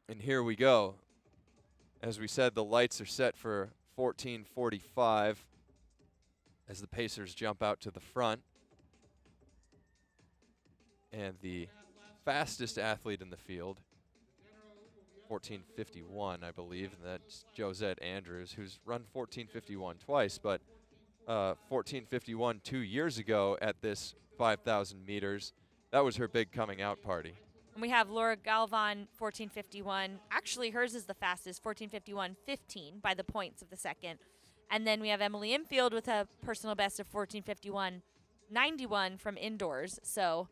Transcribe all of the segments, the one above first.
And here we go. As we said, the lights are set for 14:45 as the Pacers jump out to the front. And the fastest athlete in the field, 14:51, I believe, and that's Josette Andrews, who's run 14:51 twice, but 14:51 2 years ago at this 5,000 meters. That was her big coming out party. And we have Laura Galvan, 14:51. Actually, hers is the fastest, 14:51.15 by the points of the second. And then we have Elly Infeld with a personal best of 14:51.91 from indoors. So,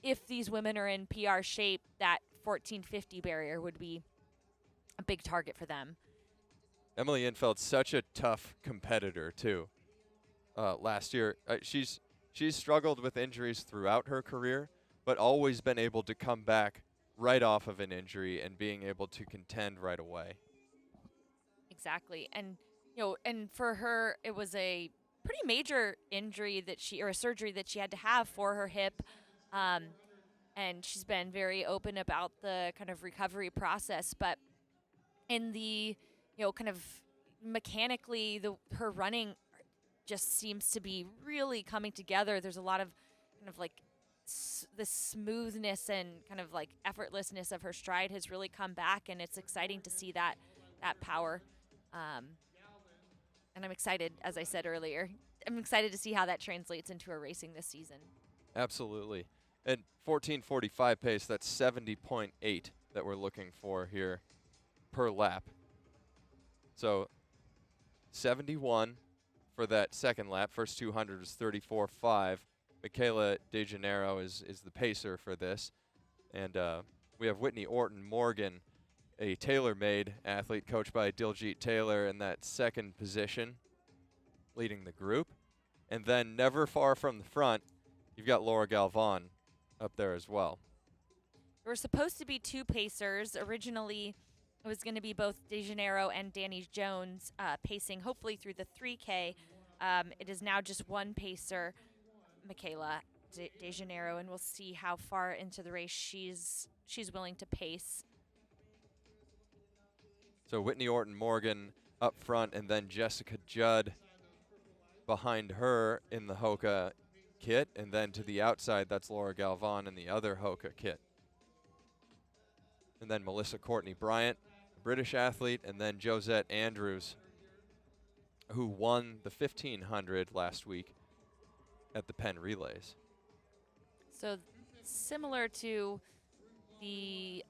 if these women are in PR shape, that 14:50 barrier would be a big target for them. Elly Infeld's such a tough competitor too. Last year, she's struggled with injuries throughout her career, but always been able to come back right off of an injury and being able to contend right away. Exactly. And and for her it was a pretty major injury or a surgery that she had to have for her hip. And she's been very open about the kind of recovery process, but in the kind of mechanically her running just seems to be really coming together. There's a lot of kind of like the smoothness and kind of like effortlessness of her stride has really come back, and it's exciting to see that power. And I'm excited, as I said earlier, I'm excited to see how that translates into her racing this season. Absolutely. At 14:45 pace, that's 70.8 that we're looking for here per lap. So 71 for that second lap. First 200 was 34.5. Michaela DeGennaro is the pacer for this. And we have Whitney Orton Morgan, a tailor-made athlete coached by Diljit Taylor in that second position, leading the group. And then never far from the front, you've got Laura Galvan up there as well. There were supposed to be two pacers. Originally, it was going to be both DeGennaro and Danny Jones pacing, hopefully through the 3K. It is now just one pacer, Michaela DeGennaro, and we'll see how far into the race she's willing to pace. So Whitney Orton Morgan up front, and then Jessica Judd behind her in the Hoka kit, and then to the outside, that's Laura Galvan in the other Hoka kit. And then Melissa Courtney Bryant, a British athlete, and then Josette Andrews, who won the 1500 last week at the Penn Relays. So similar to the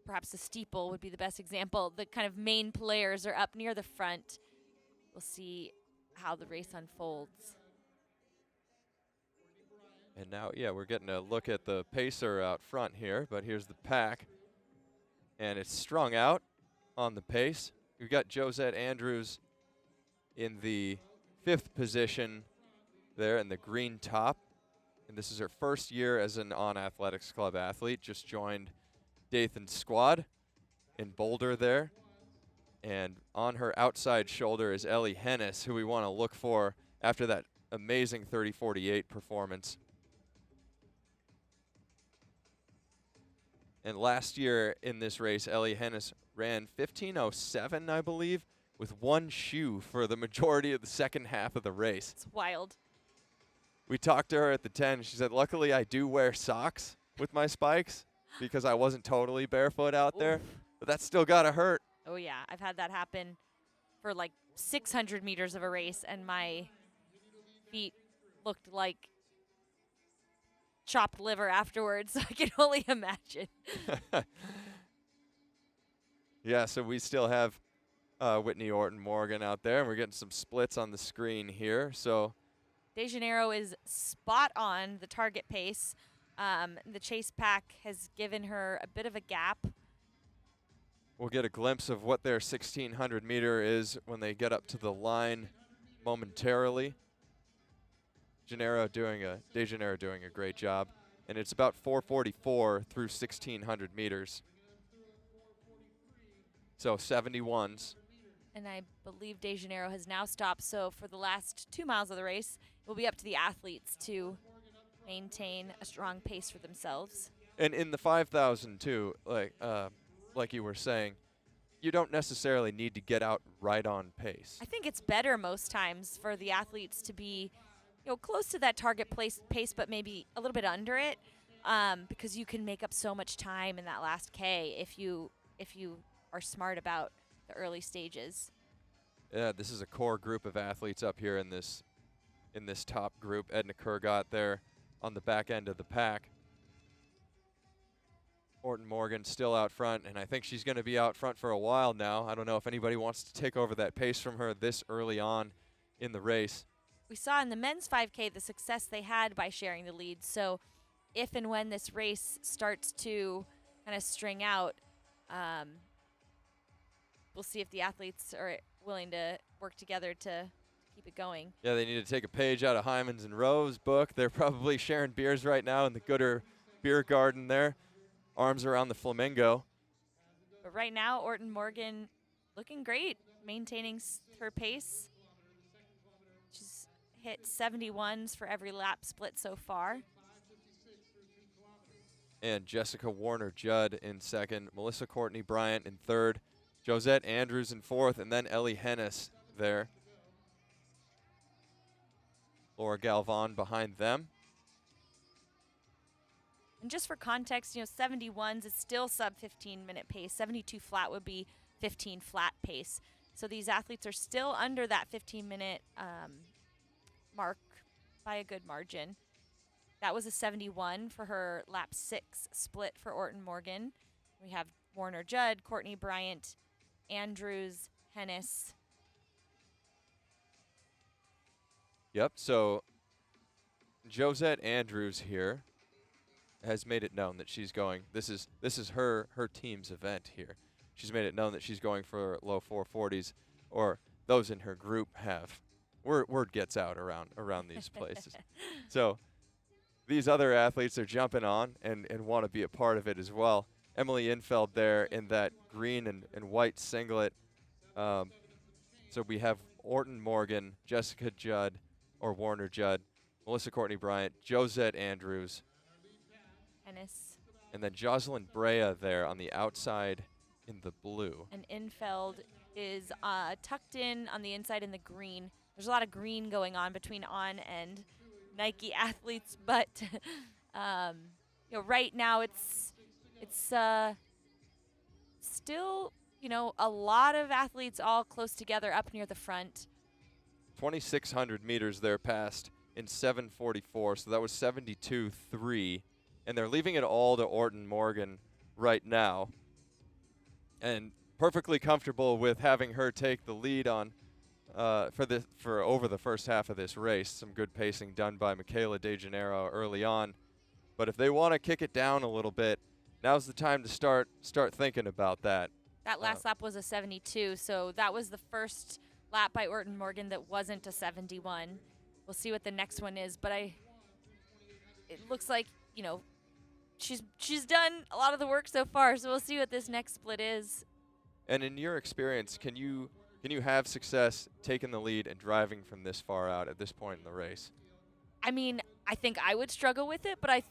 perhaps the steeple would be the best example. The kind of main players are up near the front. We'll see how the race unfolds. And now, yeah, we're getting a look at the pacer out front here, but here's the pack. And it's strung out on the pace. We've got Josette Andrews in the 5th position there in the green top. And this is her first year as an On Athletics Club athlete. Just joined Dathan's squad in Boulder there. And on her outside shoulder is Elly Henes, who we want to look for after that amazing 30:48 performance. And last year in this race, Elly Henes ran 15:07, I believe, with one shoe for the majority of the second half of the race. It's wild. We talked to her at the 10. She said, luckily I do wear socks with my spikes because I wasn't totally barefoot out there. But that's still got to hurt. Oh, yeah. I've had that happen for like 600 meters of a race, and my feet looked like chopped liver afterwards. I can only imagine. Yeah, so we still have Whitney Orton Morgan out there, and we're getting some splits on the screen here. So DeGennaro is spot on the target pace. The chase pack has given her a bit of a gap. We'll get a glimpse of what their 1600 meter is when they get up to the line momentarily. DeGennaro doing a great job. And it's about 4:44 through 1600 meters. So 71s. And I believe DeGennaro has now stopped. So for the last 2 miles of the race, it will be up to the athletes to maintain a strong pace for themselves. And in the 5,000 too, like you were saying, you don't necessarily need to get out right on pace. I think it's better most times for the athletes to be, close to that target pace, but maybe a little bit under it, because you can make up so much time in that last K if you are smart about the early stages. Yeah, this is a core group of athletes up here in this top group. Edna Kurgat there on the back end of the pack. Orton Morgan still out front, and I think she's going to be out front for a while now. I don't know if anybody wants to take over that pace from her this early on in the race. We saw in the men's 5K the success they had by sharing the lead. So if and when this race starts to kind of string out, we'll see if the athletes are willing to work together to keep it going. Yeah, they need to take a page out of Hyman's and Rowe's book. They're probably sharing beers right now in the Gooder Beer Garden there. Arms around the flamingo. But right now, Orton Morgan looking great, maintaining her pace. She's hit 71s for every lap split so far. And Jessica Warner-Judd in second. Melissa Courtney Bryant in third. Josette Andrews in fourth. And then Elly Henes there. Laura Galvan behind them. And just for context, 71s is still sub 15-minute pace. 72 flat would be 15 flat pace. So these athletes are still under that 15-minute mark by a good margin. That was a 71 for her lap 6 split for Orton Morgan. We have Warner-Judd, Courtney Bryant, Andrews, Henes. Yep, so Josette Andrews here has made it known that she's going. This is her team's event here. She's made it known that she's going for low 440s, or those in her group have. Word gets out around these places. So these other athletes are jumping on and want to be a part of it as well. Emily Infeld there in that green and white singlet. So we have Orton Morgan, Jessica Judd, or Warner-Judd, Melissa Courtney Bryant, Josette Andrews, Henes. And then Joselyn Brea there on the outside in the blue. And Infeld is tucked in on the inside in the green. There's a lot of green going on between On and Nike athletes, but right now it's still a lot of athletes all close together up near the front. 2,600 meters there passed in 7:44, so that was 72.3. And they're leaving it all to Orton Morgan right now. And perfectly comfortable with having her take the lead on for over the first half of this race. Some good pacing done by Michaela De Janeiro early on. But if they want to kick it down a little bit, now's the time to start thinking about that. That last lap was a 72, so that was the first lap by Orton Morgan that wasn't a 71. We'll see what the next one is, but it looks like, she's done a lot of the work so far, so we'll see what this next split is. And in your experience, can you have success taking the lead and driving from this far out at this point in the race? I mean, I think I would struggle with it, but I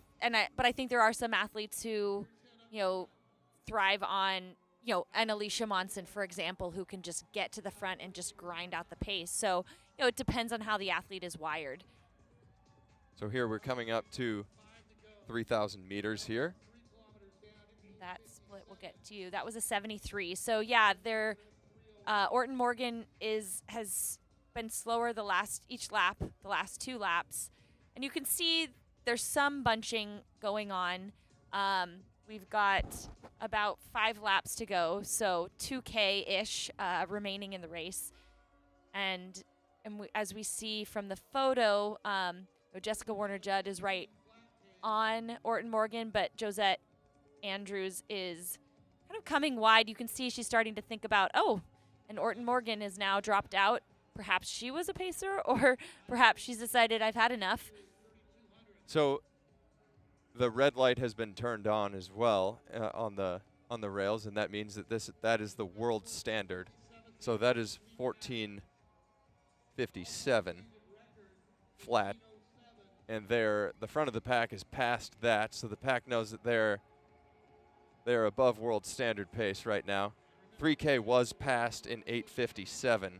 think there are some athletes who, thrive on, an Alicia Monson, for example, who can just get to the front and just grind out the pace. So, it depends on how the athlete is wired. So here we're coming up to 3,000 meters here. That split we'll get to you. That was a 73. So yeah, Orton Morgan has been slower the last two laps, and you can see there's some bunching going on. We've got about 5 laps to go, so 2K-ish remaining in the race, and as we see from the photo, Jessica Warner-Judd is right on Orton Morgan, but Josette Andrews is kind of coming wide. You can see she's starting to think about, and Orton Morgan is now dropped out. Perhaps she was a pacer, or perhaps she's decided I've had enough. So the red light has been turned on as well on the rails, and that means that is the world standard. So that is 14:57 flat. and the front of the pack is past that, so the pack knows that they're above world standard pace right now. 3K was passed in 8:57,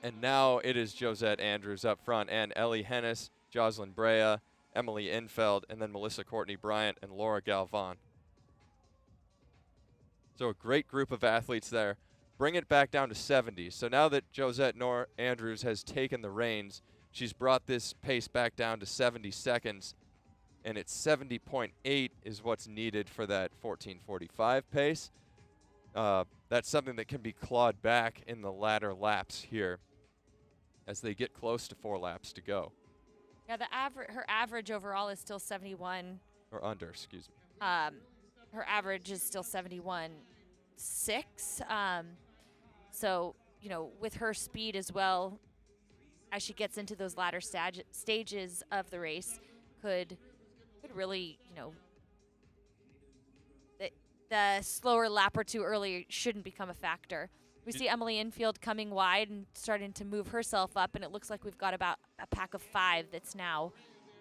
and now it is Josette Andrews up front, and Elly Henes, Joselyn Brea, Emily Infeld, and then Melissa Courtney Bryant and Laura Galvan. So a great group of athletes there. Bring it back down to 70. So now that Josette Norris Andrews has taken the reins, she's brought this pace back down to 70 seconds, and it's 70.8 is what's needed for that 14:45 pace. That's something that can be clawed back in the latter laps here as they get close to 4 laps to go. Yeah, her average overall is still 71. Or under, excuse me. Her average is still 71.6. So, you know, with her speed as well, as she gets into those latter stages of the race, could really, you know, the slower lap or two early shouldn't become a factor. We see Emily Infeld coming wide and starting to move herself up, and it looks like we've got about a pack of 5 that's now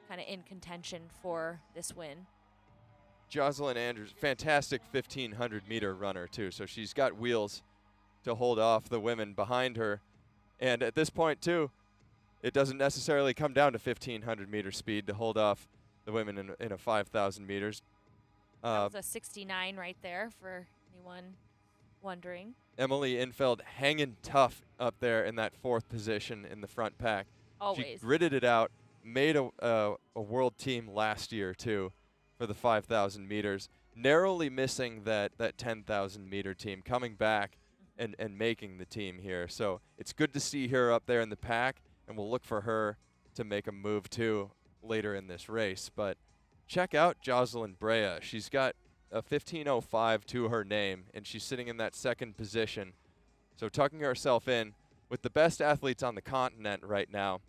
kind of in contention for this win. Josette Andrews, fantastic 1,500-meter runner, too, so she's got wheels to hold off the women behind her. And at this point, too, it doesn't necessarily come down to 1,500-meter speed to hold off the women in a 5,000 meters. That was a 69 right there for anyone wondering. Emily Infeld hanging tough up there in that 4th position in the front pack. Always. She gritted it out, made a world team last year, too, for the 5,000 meters. Narrowly missing that 10,000-meter team, coming back and making the team here. So it's good to see her up there in the pack, and we'll look for her to make a move, too, later in this race. But check out Joselyn Brea. She's got a 15:05 to her name, and she's sitting in that 2nd position. So tucking herself in with the best athletes on the continent right now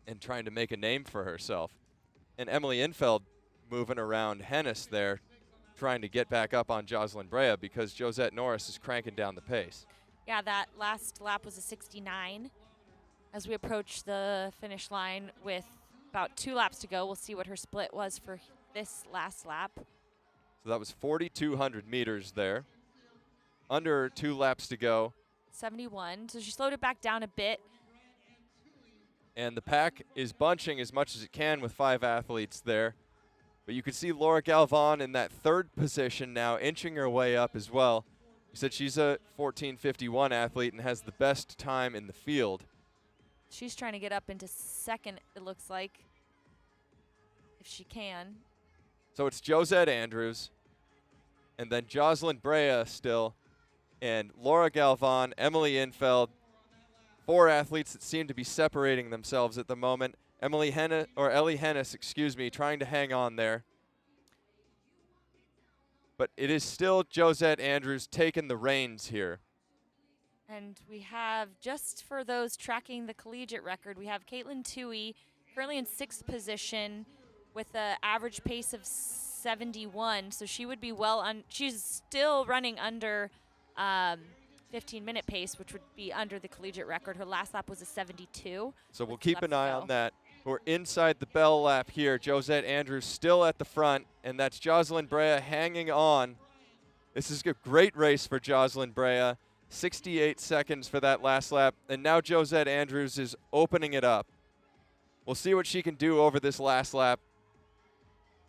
and trying to make a name for herself. And Emily Infeld moving around Henes there, trying to get back up on Joselyn Brea because Josette Norris is cranking down the pace. Yeah, that last lap was a 69. As we approach the finish line with about 2 laps to go, we'll see what her split was for this last lap. So that was 4,200 meters there. Under 2 laps to go. 71. So she slowed it back down a bit. And the pack is bunching as much as it can with 5 athletes there. But you can see Laura Galvan in that 3rd position now, inching her way up as well. You said she's a 14:51 athlete and has the best time in the field. She's trying to get up into 2nd, it looks like, if she can. So it's Josette Andrews, and then Joselyn Brea still, and Laura Galvan, Emily Infeld, 4 athletes that seem to be separating themselves at the moment. Elly Henes, excuse me, trying to hang on there. But it is still Josette Andrews taking the reins here. And we have, just for those tracking the collegiate record, we have Katelyn Tuohy currently in 6th position with an average pace of 71. So she would be she's still running under 15-minute pace, which would be under the collegiate record. Her last lap was a 72. So we'll keep an eye on that. We're inside the bell lap here. Josette Andrews still at the front, and that's Joselyn Brea hanging on. This is a great race for Joselyn Brea. 68 seconds for that last lap, and now Josette Andrews is opening it up. We'll see what she can do over this last lap.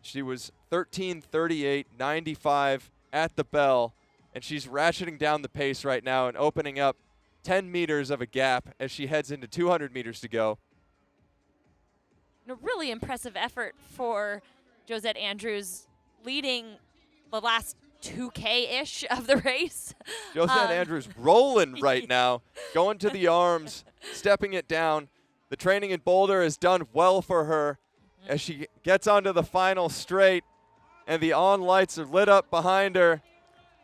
She was 13:38.95 at the bell, and she's ratcheting down the pace right now and opening up 10 meters of a gap as she heads into 200 meters to go. A really impressive effort for Josette Andrews, leading the last 2K-ish of the race. Josette Andrews rolling right now, going to the arms, stepping it down. The training in Boulder has done well for her as she gets onto the final straight, and the on lights are lit up behind her.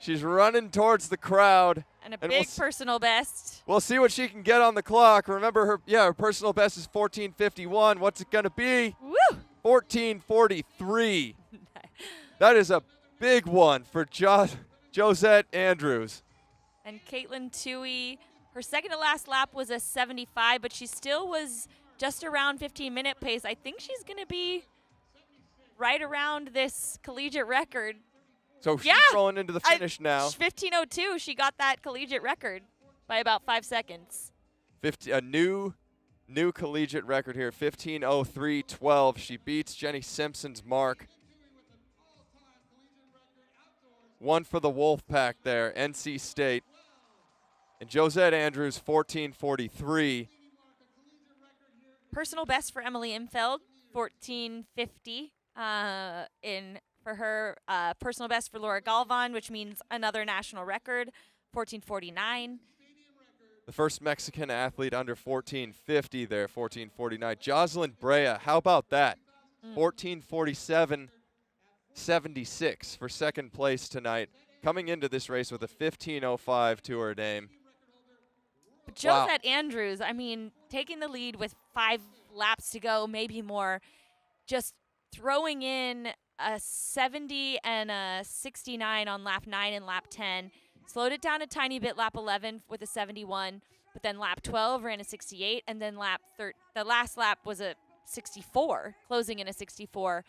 She's running towards the crowd. And a big personal best. We'll see what she can get on the clock. Remember, her personal best is 14:51. What's it going to be? Woo! 14:43. That is a big one for Josette Andrews. And Katelyn Tuohy, her second to last lap was a 75, but she still was just around 15-minute pace. I think she's going to be right around this collegiate record. So she's rolling into the finish now. 15:02. She got that collegiate record by about 5 seconds. A new collegiate record here, 15:03.12. She beats Jenny Simpson's mark. One for the Wolfpack there, NC State. And Josette Andrews, 14:43. Personal best for Emily Infeld, 14:50. For her personal best for Laura Galvan, which means another national record, 14:49. The first Mexican athlete under 14:50 there, 14:49. Joselyn Brea, how about that? 14:47.76 for second place tonight. Coming into this race with a 15:05 to her name. But Josette Andrews, I mean, taking the lead with 5 laps to go, maybe more, just throwing in a 70 and a 69 on lap 9 and lap 10. Slowed it down a tiny bit lap 11 with a 71, but then lap 12 ran a 68, and then the last lap was a 64, closing in a 64.